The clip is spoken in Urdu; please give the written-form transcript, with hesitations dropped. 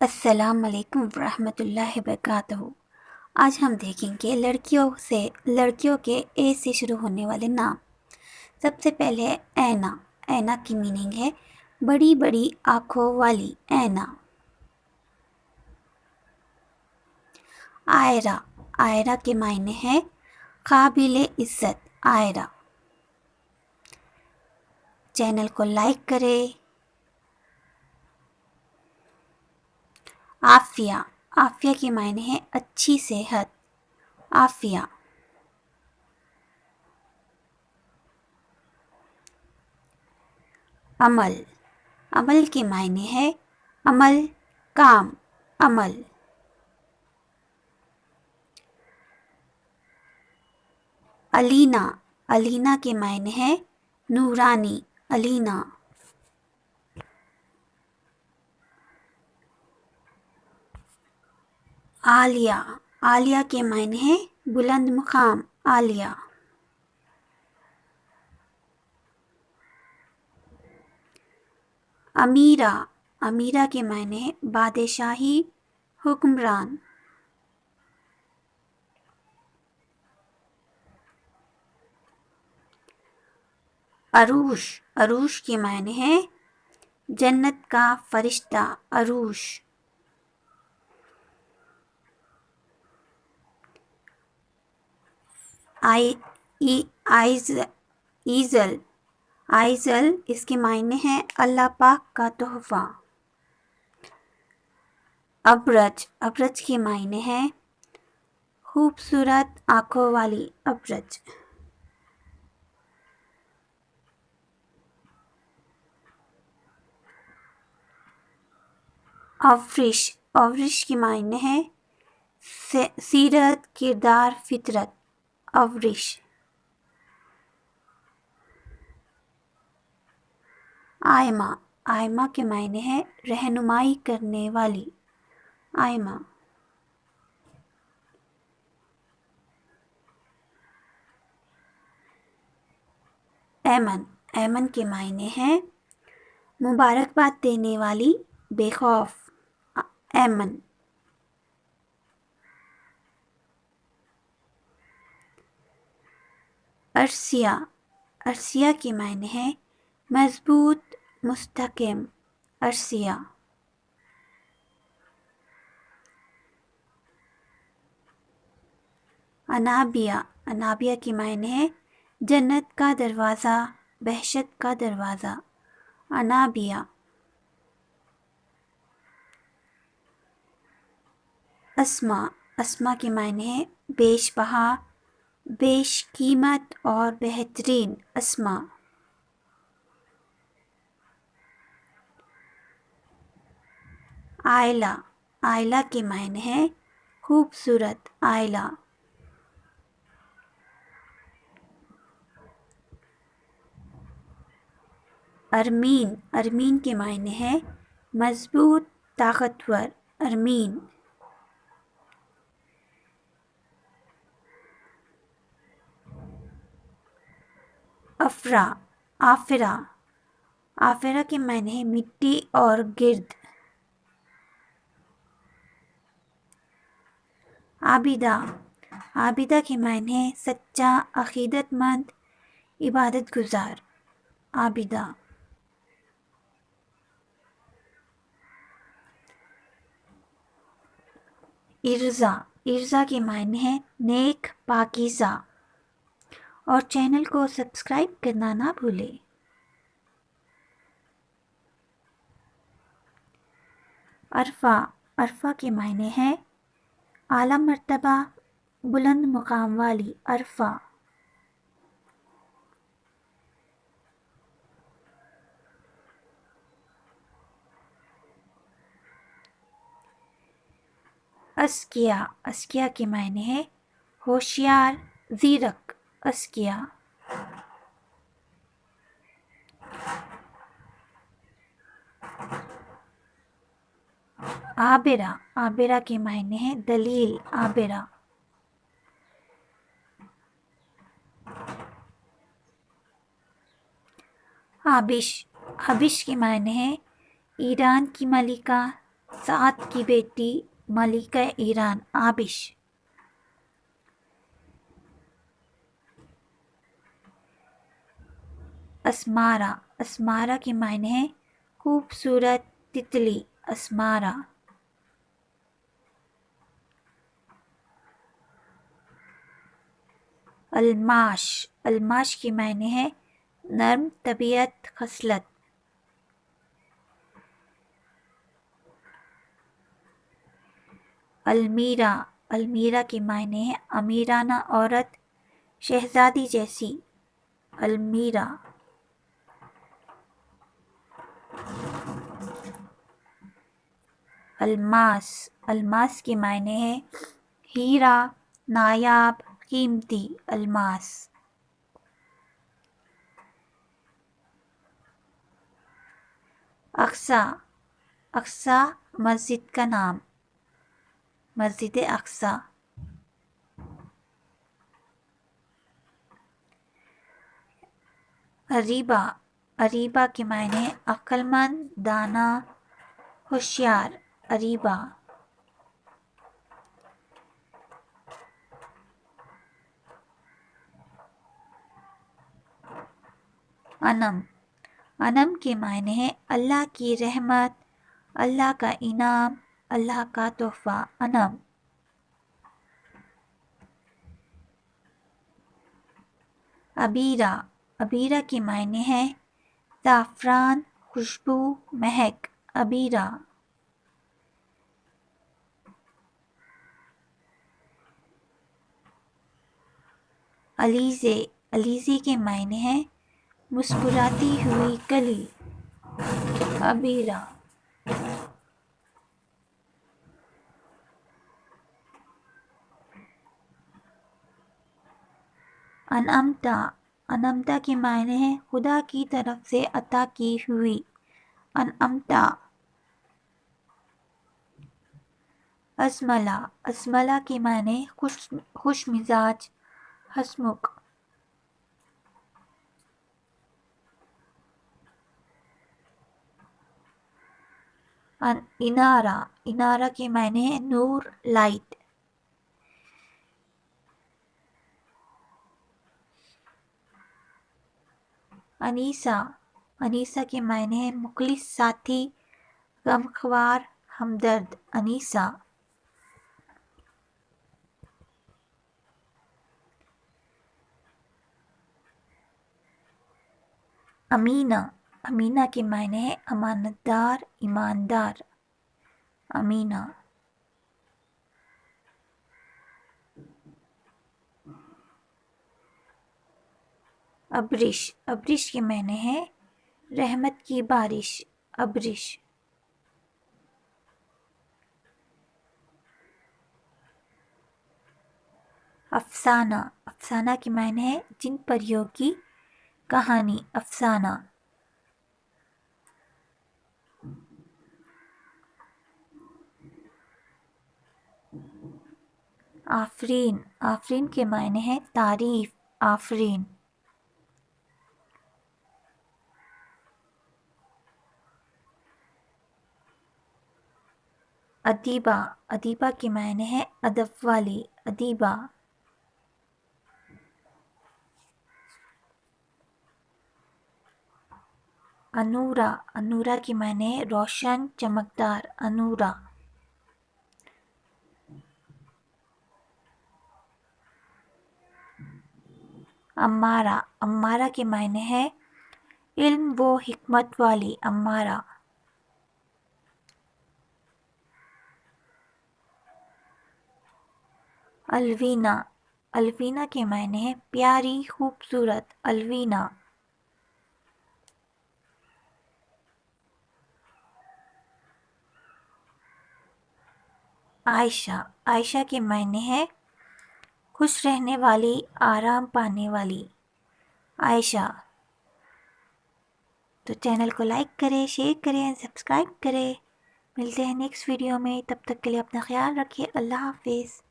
السلام علیکم ورحمۃ اللہ وبرکاتہ۔ آج ہم دیکھیں گے لڑکیوں کے اے سے شروع ہونے والے نام۔ سب سے پہلے ہے اینا۔ اینا کی میننگ ہے بڑی بڑی آنکھوں والی، اینا۔ آئرہ۔ آئرہ کے معنی ہے قابل عزت، آئرہ۔ چینل کو لائک کریں۔ عافیہ۔ عافیہ کے معنی ہے اچھی صحت، عافیہ۔ عمل۔ عمل کے معنی ہے عمل، کام، عمل۔ علینا۔ علینا کے معنی ہے نورانی، علینا۔ عالیہ۔ عالیہ کے معنی ہے بلند مقام، عالیہ۔ امیرہ۔ امیرہ کے معنی ہے بادشاہی، حکمران۔ عروش۔ عروش کے معنی ہے جنت کا فرشتہ، عروش۔ ایزل۔ ایزل اس کے معنی ہے اللہ پاک کا تحفہ۔ ابرج۔ ابرج کے معنی ہے خوبصورت آنکھوں والی، ابرج۔ آفرش۔ آفرش کے معنی ہے سیرت، کردار، فطرت، آفرش۔ آئمہ۔ آئمہ کے معنی ہے رہنمائی کرنے والی، آئمہ۔ ایمن۔ ایمن کے معنی ہے مبارکباد دینے والی، بے خوف، ایمن۔ عرصیہ۔ عرصیہ کے معنی ہے مضبوط، مستحکم، عرصیہ۔ انابیہ۔ انابیہ کے معنی ہے جنت کا دروازہ، بہشت کا دروازہ، انابیہ۔ اسما۔ اسما کے معنی ہے بیش بہا، بیش قیمت اور بہترین، اسما۔ عائلہ۔ عائلہ کے معنی ہے خوبصورت، عائلہ۔ ارمین۔ ارمین کے معنی ہے مضبوط، طاقتور، ارمین۔ افرا۔ آفرہ۔ آفرہ کے معنی ہے مٹی اور گرد، عابدہ۔ عابدہ کے معنی ہے سچا، عقیدت مند، عبادت گزار، عابدہ۔ ارزا۔ ارزا کے معنی ہے نیک، پاکیزہ۔ اور چینل کو سبسکرائب کرنا نہ بھولیں۔ عرفہ۔ عرفہ کے معنی ہے اعلیٰ مرتبہ، بلند مقام والی، عرفہ۔ اذکیاء۔ اذکیاء کے معنی ہے ہوشیار، زیرک، اذکیاء۔ عابرہ۔ عابرہ کے معنی ہے دلیل، عابرہ۔ آبش۔ آبش کے معنی ہے ایران کی ملکہ، سعد کی بیٹی ملکہ ایران آبش۔ اسمارہ، اسمارہ کے معنی ہے خوبصورت تتلی، اسمارہ۔ الماش، الماش کے معنی ہے نرم طبیعت، خصلت۔ المیرا، المیرا کے معنی ہے امیرانہ عورت، شہزادی جیسی، المیرا۔ الماس، الماس کے معنی ہے ہیرا، نایاب، قیمتی، الماس۔ اقصی، اقصی مسجد کا نام، مسجد اقصی۔ اریبہ، اریبہ کے معنی ہے عقل مند، دانا، ہوشیار، اریبہ۔ انم، انم کے معنی ہے اللہ کی رحمت، اللہ کا انعام، اللہ کا تحفہ، انم۔ ابیرہ، ابیرہ کے معنی ہے زعفران، خوشبو، مہک، ابیرہ۔ علیزے، علیزے کے معنی ہے مسکراتی ہوئی کلی، ابیرہ۔ انعمتا، انعمتا کے معنی ہے خدا کی طرف سے عطا کی ہوئی، انعمتا۔ ازملہ، ازملہ کے معنی خوش مزاج، ہسمکھ۔ انارہ، انارہ کے معنی ہے نور، لائٹ۔ انیسہ، انیسہ کے معنی ہے مخلص ساتھی، غمخوار، ہمدرد، انیسہ۔ امینہ، امینہ کے معنی ہے امانت دار، ایماندار، امینہ۔ ابرش، ابرش کے معنی ہے رحمت کی بارش، ابرش۔ افسانہ، افسانہ کے معنی ہے جن پریوں کی کہانی، افسانہ۔ آفرین، آفرین کے معنی ہے تعریف، آفرین۔ ادیبہ، ادیبہ کے معنی ہے ادب والی، ادیبہ۔ انورہ، انورہ کے معنی ہے روشن، چمکدار، انورہ۔ امارہ، امارہ کے معنی ہے علم و حکمت والی، امارہ۔ الوینہ، الوینہ کے معنی ہے پیاری، خوبصورت، الوینہ۔ عائشہ، عائشہ کے معنی ہے خوش رہنے والی، آرام پانے والی، عائشہ۔ تو چینل کو لائک کریں، شیئر کریں، سبسکرائب کریں۔ ملتے ہیں نیکسٹ ویڈیو میں، تب تک کے لیے اپنا خیال رکھیے، اللہ حافظ۔